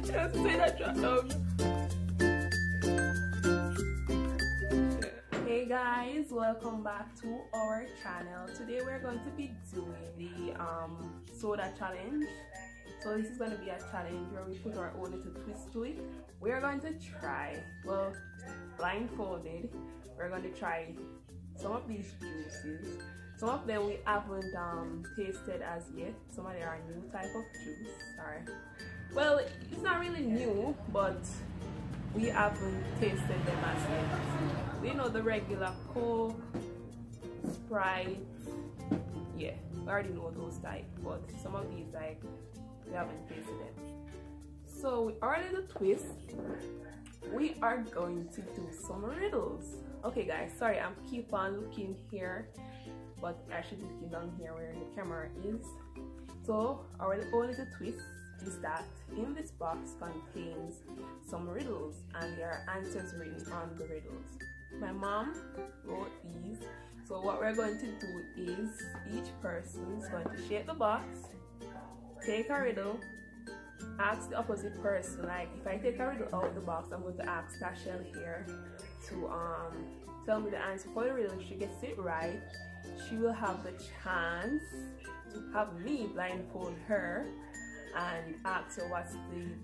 Just say that drop down. Hey guys, welcome back to our channel. Today we're going to be doing the soda challenge. So this is going to be a challenge where we put our own little twist to it. We're going to try, well, blindfolded, we're going to try some of these juices. Some of them we haven't tasted as yet. Some of them are new type of juice. Sorry. Well, it's not really new, but we haven't tasted them as yet. We know the regular Coke, Sprite, yeah, we already know those type, but some of these like we haven't tasted them. So with our little twist, we are going to do some riddles. Okay guys, sorry, I'm keep on looking here, but I should be looking down here where the camera is. So our only little twist is that in this box contains some riddles and there are answers written on the riddles. My mom wrote these, so what we're going to do is each person is going to shake the box, take a riddle, ask the opposite person. Like if I take a riddle out of the box, I'm going to ask Tashel here to tell me the answer for the riddle. If she gets it right, she will have the chance to have me blindfold her and ask her what's the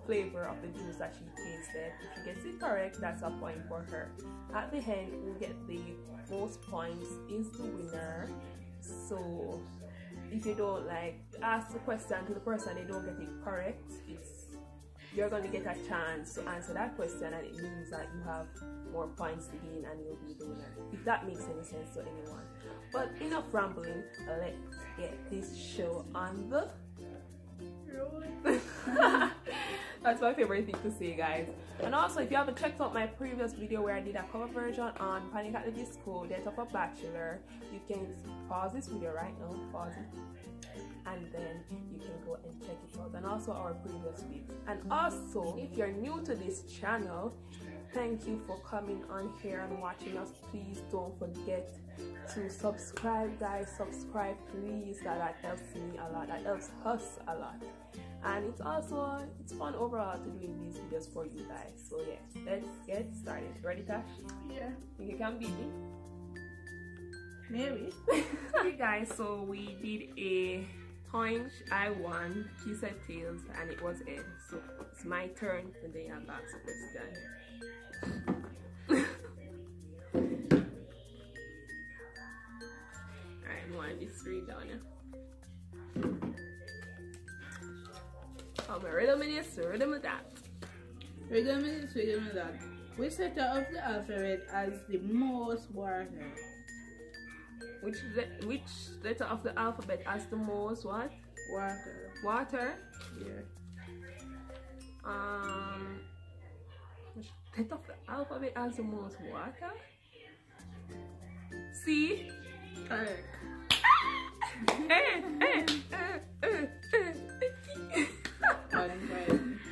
flavor of the juice that she tasted. If she gets it correct, that's a point for her. At the end, who get the most points is the winner. So if you don't like ask the question to the person, they don't get it correct, you're going to get a chance to answer that question, and it means that you have more points to gain and you'll be the winner, if that makes any sense to anyone. But enough rambling, let's get this show on the road. That's my favorite thing to say, guys. And also, if you haven't checked out my previous video where I did a cover version on Panic at the Disco, Death of a Bachelor, you can pause this video right now, pause it, and then you can go and check it out, and also our previous videos. And also, if you're new to this channel, thank you for coming on here and watching us. Please don't forget to subscribe, guys. Subscribe, please. That helps me a lot, that helps us a lot, and it's fun overall to doing these videos for you guys. So yeah, let's get started. Ready, Tash? Yeah. Think you can beat me? Maybe. Okay guys, so we did a punch. I won, she said tails, and it was head. So it's my turn, and then I'm back to question. Alright, one, this three down here. Oh, my rhythm in this, rhythm of that. Rhythm in this, rhythm of that. Which letter of the alphabet has the most water? Which letter of the alphabet has the most what? Water. Water? Yeah. Which letter of the alphabet has the most water? C? Correct.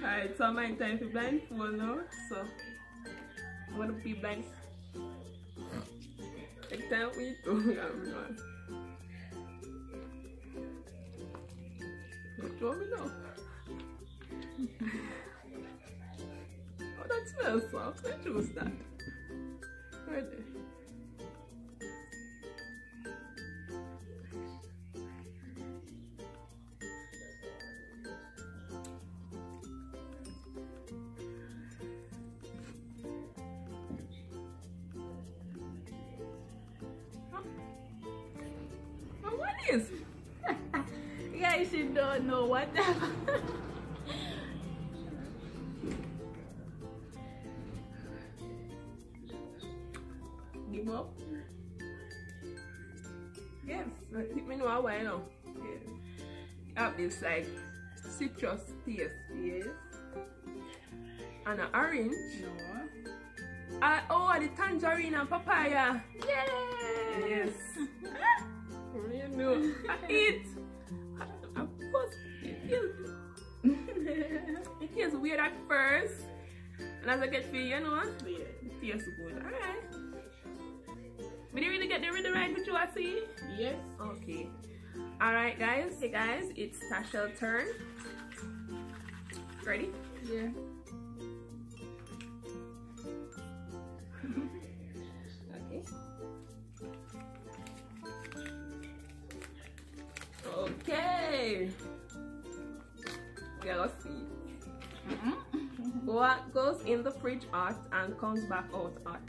Alright, so my time to blindfold now. So I'm gonna be blind. Take time we do. Show me now. Oh, that smells soft. Let's choose that. Right there. What is? You guys should don't know what that. Give up? Yes. Let me know how I know. Yes. Have this like citrus taste. Yes. And an orange. No. Oh, the tangerine and papaya. Yes. Yes. You know, I eat. Of course, it feels weird at first, and as I get feel, you know, it tastes good. Alright. Did you really get the rhythm right with you, I see? Yes. Okay. Alright guys, hey guys, it's Tashel's turn. Ready? Yeah. Okay. Okay. Yeah, let's see. What goes in the fridge hot and comes back out hot?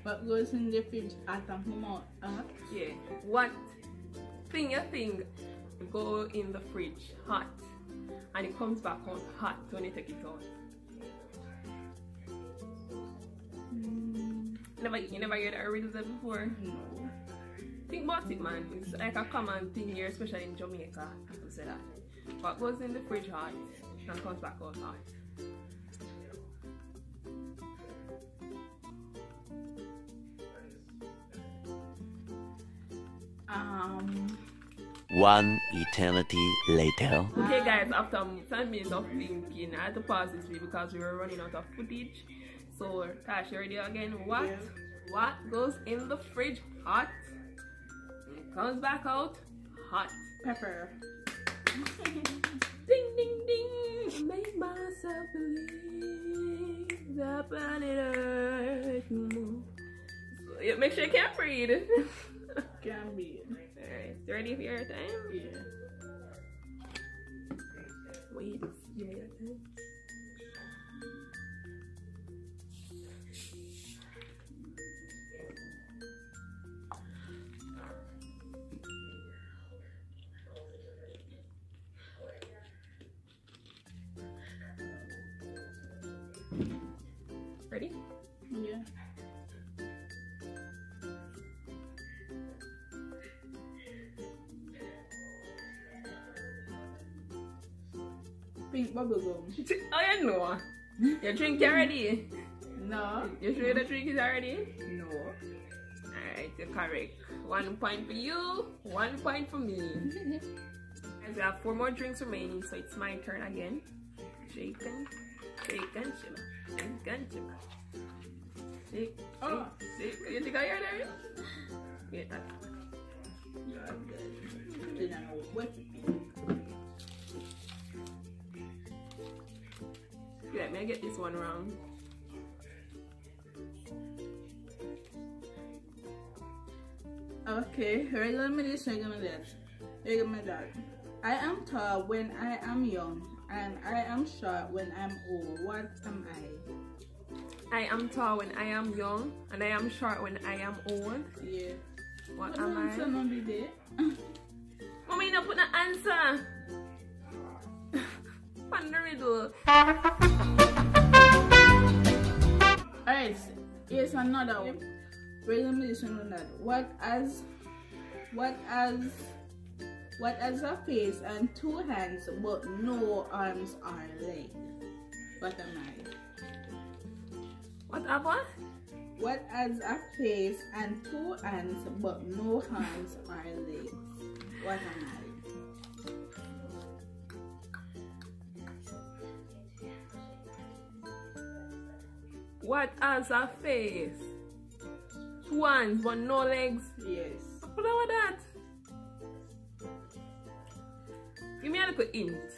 What goes in the fridge hot and come out hot? Yeah. What thing you think go in the fridge hot and it comes back out hot when you take it out? You never heard that riddle before? No. Think about it, man. It's like a common thing here, especially in Jamaica. People say that. What goes in the fridge hot and comes back out hot? One eternity later. Okay guys, after 10 minutes of thinking, I had to pause this video because we were running out of footage. So Tash, you ready again? What? Yeah. What goes in the fridge hot and comes back out hot? Pepper. Ding ding ding! Make myself believe the planet Earth move. So, yeah, make sure you can't breathe. Can be. Alright, you ready for your time? Yeah. Wait, give me your time. Ready? Yeah. Pink bubble gum. Oh, you know. Your drink already? No. You sure the drink is already? No. Alright, you're correct. 1 point for you, 1 point for me. Guys, we have 4 more drinks remaining, so it's my turn again. Shaken, shaken, shimmer. Shaken, shimmer. Shake, Oh. shake. You think I heard that? Wait, that. Then I know what to do. Let me get this one wrong. Okay, regular me this, regular me that. Regular me that. I am tall when I am young, and I am short when I'm old. What am I? I am tall when I am young, and I am short when I am old. Yeah. What What am answer I? not be there? Mommy, you don't put the answer. On the riddle. Alright, here's another one. Regular me this one that. What as a face and 2 hands but no arms or legs? What am I? What apa? What has a face and 2 hands but no hands or legs? What am I? What has a face? 2 hands but no legs. Yes. What about that? Give me a little hint.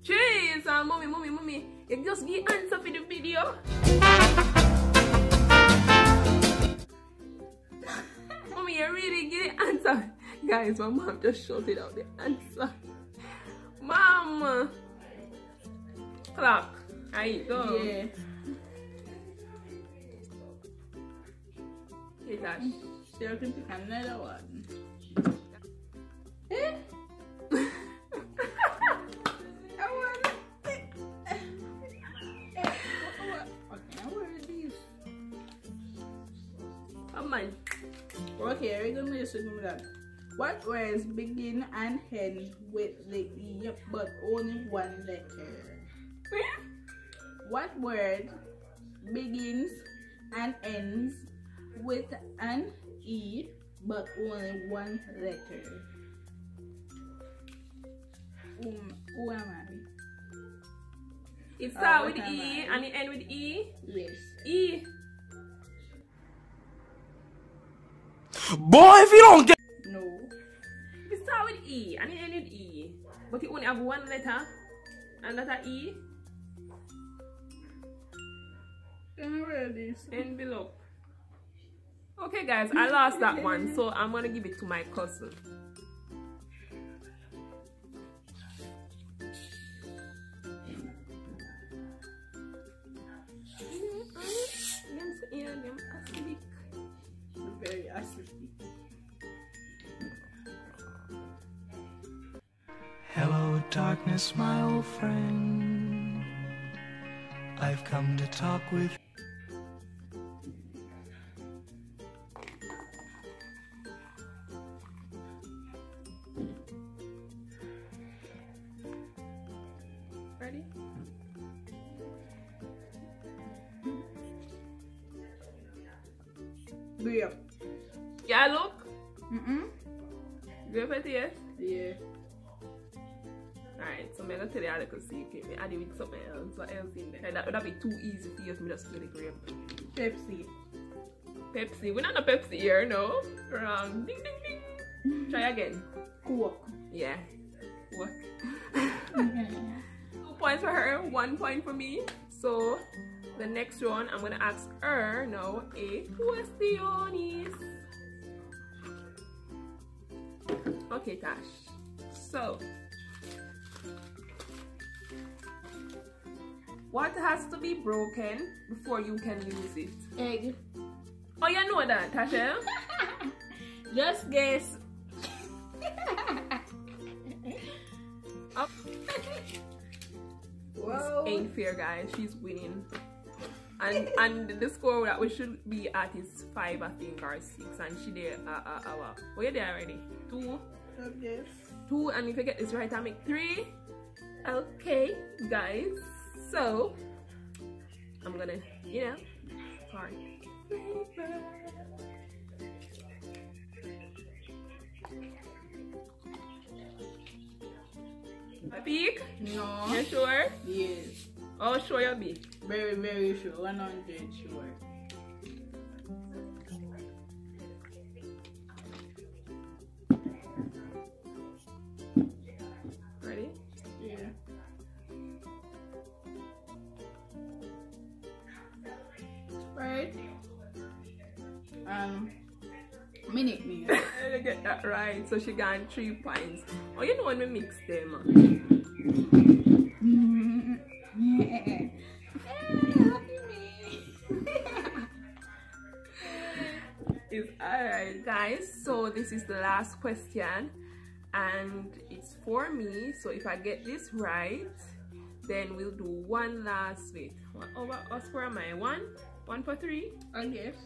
Jeez, mommy, you just give answer for the video. Mommy, you really give the answer. Guys, my mom just shouted out the answer. Mom! Clock. There you go. Yeah. Hey, Tash. Still can pick another one. Eh? I want it. Okay, I want these. Come on. Okay, we're gonna listen to that. What words begin and end with the E but only 1 letter? What word begins and ends with an E but only 1 letter? Who am I? It starts what with am E I? and it ends with E. Yes. E. Boy, if you don't get... No. We start with E and it end with E. But you only have one letter and that's a E. Envelope. Okay guys, I lost that one, so I'm gonna give it to my cousin. Very acidic. Hello, darkness, my old friend. I've come to talk with... Ready? Beer. Yeah, look. Go for it, yes? Yeah. Alright, so I'm gonna tell you how to see if you add it with something else. What else in there? That would be too easy for you to just do the grape. Pepsi. Pepsi. We're not a Pepsi here, no? Wrong. Ding ding ding. Try again. Coke. Yeah. What? 2 points for her, 1 point for me. So the next one, I'm gonna ask her now a question. Okay, Tash. So, what has to be broken before you can use it? Egg. Oh, you know that, Tashel? Just guess. Oh. Whoa. This ain't fair, guys. She's winning. And the score that we should be at is 5, I think, or 6. And she did what? Oh, you there already? 2. Yes. 2, and if I get this right, I make 3. Okay, guys. So I'm gonna, start. A peek? No. You sure? Yes. Oh, sure you'll be. Very, very sure. 100 sure. Ready? Yeah. Right. Minute me. I get that right. So she got 3 points. Oh, you know when we mix them. It's alright, guys. So this is the last question, and it's for me. So if I get this right, then we'll do one last wait. What over us for am I? 1 for 3? I guess.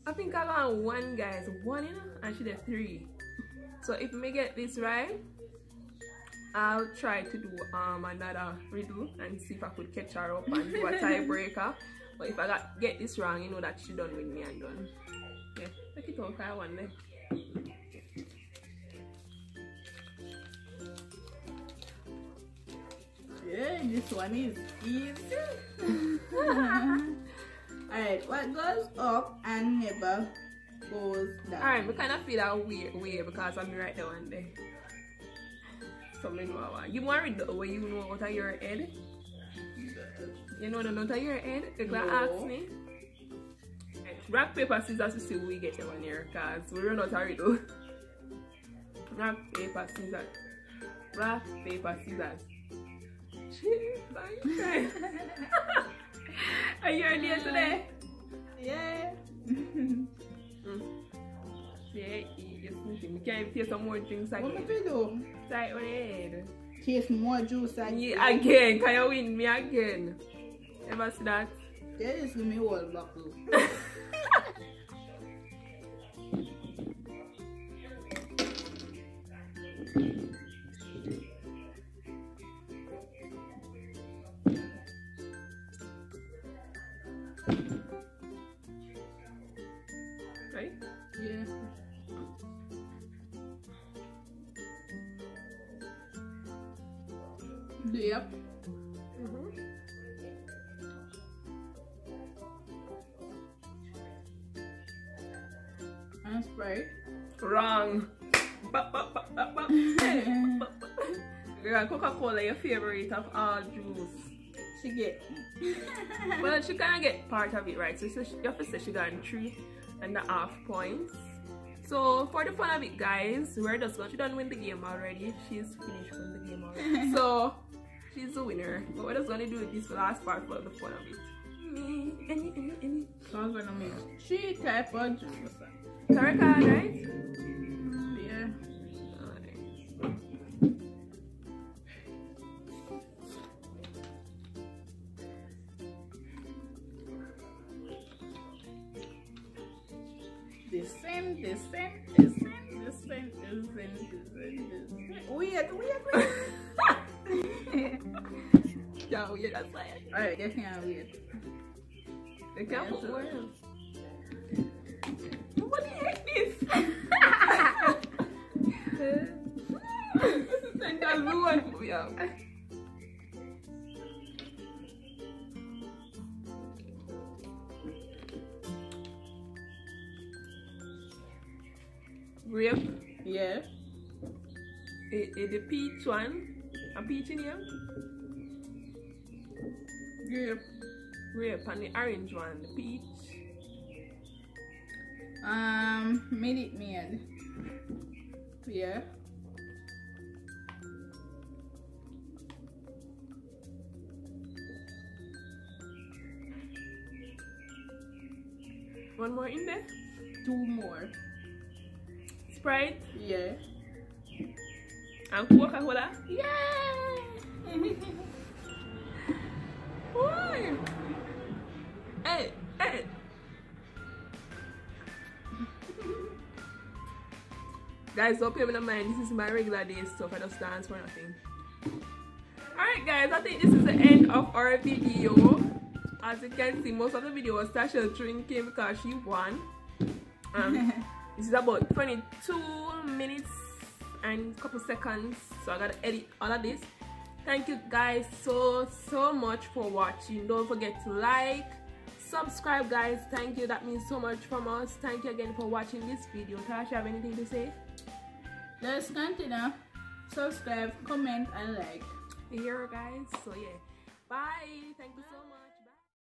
I think I got 1, guys. 1 and she did 3. So if we get this right, I'll try to do another riddle and see if I could catch her up and do a tiebreaker. But if I get this wrong, you know that she done with me and done. Yeah, take it off. I want there. Yeah, this one is easy. Alright, what goes up and never goes down? Alright, we kind of feel that way because I'm right there one day. So I know what. You want to read the way you know out of your head? You know the note of your head? You can ask me. Rock, paper, scissors to see who we get the one here because we run out of riddle. Rock, paper, scissors. Rock, paper, scissors. Are you ready today? Yeah. Yeah, we can't taste some more drinks again. What am I do? Tight on your head. Taste more juice again. Yeah, again, can you win me again? Ever see that? Yeah, just give me one buckle. Right? Yeah. Yep. And Sprite. Wrong. Girl, Coca-Cola your favorite of all juice. She get. Well, she kind of get part of it, right? So you have to say she got 3.5 points. So for the fun of it, guys, we're just going. She done win the game already. She's finished with the game already. So she's the winner. But we're just gonna do this last part for the fun of it. So I'm gonna make 3 type of juice. Tarot card, right? Yeah. This same. Weird. Yeah, weird, that's why. Alright, that's kind of weird. They can't put words. Nobody hate this. This is Central Ruin. Yeah. Grape. Yeah. The peach one. A peach in here. Grape and the orange one, the peach. Minute Maid. Yeah. One more in there. 2 more. Sprite. Yeah. And Coca-Cola. Yay! Why? Hey. Guys, don't pay me no mind. This is my regular day stuff. I just dance for nothing. Alright guys, I think this is the end of our video. As you can see, most of the video was Tashel drinking because she won. This is about 22 minutes and a couple seconds, so I gotta edit all of this. Thank you guys so much for watching. Don't forget to like, subscribe guys. Thank you, that means so much from us. Thank you again for watching this video. Tasha, have anything to say? Let's continue. Subscribe, comment and like. Here guys, so yeah, bye. Thank you so much.